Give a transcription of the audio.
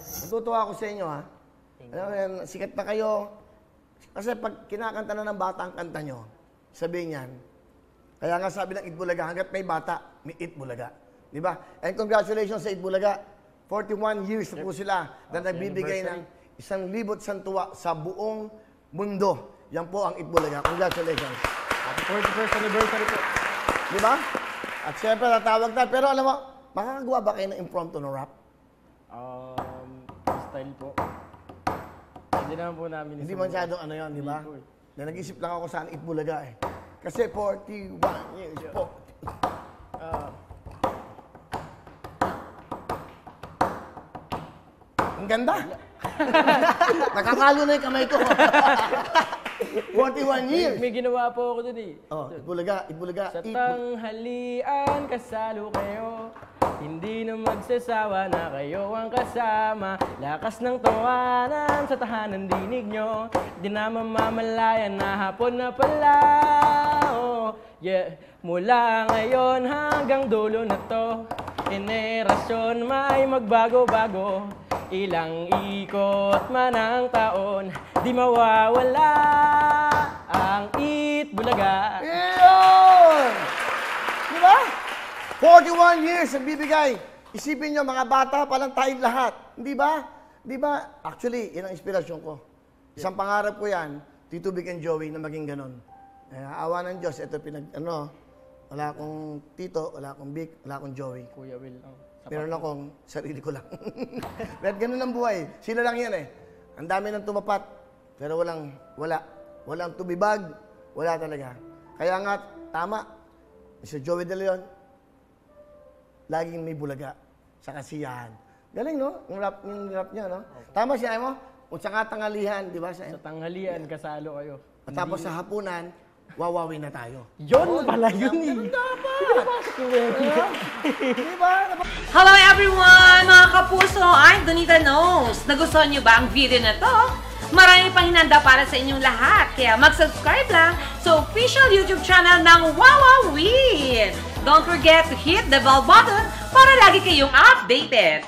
Natutuwa ako sa inyo, ha? Alam mo yan, sikat na kayo. Kasi pag kinakanta na ng bata ang kanta nyo, sabihin yan, kaya nga sabi ng Itbulaga, hanggat may bata, may Itbulaga. Di ba? And congratulations sa Itbulaga. 41 years na po sila na nagbibigay ng 1,000 tuwa sa buong mundo. Yan po ang Itbulaga. Congratulations. Happy 41st anniversary po. Di ba? At syempre, natawag tayo. Pero alam mo, makakagawa ba kayo ng impromptu na rap? Style po. Hindi naman po namin. Hindi masyadong ano yun, di ba? Na nag-isip lang ako saan Itbulaga eh. Kasi 41 years po. Ang ganda. Nakakalo na yung kamay ko. 41 years. May ginawa po ako dun eh. Oh, Itbulaga, Itbulaga. Sa tanghalian, kasalo kayo. Hindi na magsasawa na kayo ang kasama. Lakas ng tawanan sa tahanan dinig nyo. Di na mamamalayan na hapon na pala. Oh, yeah. Mula ngayon hanggang dulo na to, henerasyon may magbago-bago. Ilang ikot man ang taon, di mawawala ang Itbulaga. Yun! Di ba? 41 years ang bibigay. Isipin nyo, mga bata pa lang tayong lahat. Di ba? Di ba? Actually, yan ang inspirasyon ko. Isang pangarap ko yan, Tito Vic and Joey, na maging ganon. Awa ng Diyos, ito wala akong Tito, wala akong Vic, wala akong Joey. Kuya Will. Meron akong sarili ko lang. Pero ganun ang buhay. Sila lang yan eh. Ang dami ng tumapat, pero walang tumibag, wala talaga. Kaya nga, tama, si Joey De Leon, laging may bulaga sa kasiyahan. Galing, no? Yung rap niya, no? Okay. Tama siya, mo? Kung sa tanghalian, di ba? Sa tanghalian, kasalo kayo. At tapos sa hapunan, wawawin na tayo. Yun pala yun eh. Ganun dapat. Di ba? Hello everyone! Mga kapuso, I'm Donita Knows. Nagustuhan niyo ba ang video na to? Marami pang hinanda para sa inyong lahat. Kaya mag-subscribe lang sa official YouTube channel ng Wowowin. Don't forget to hit the bell button para lagi kayong updated.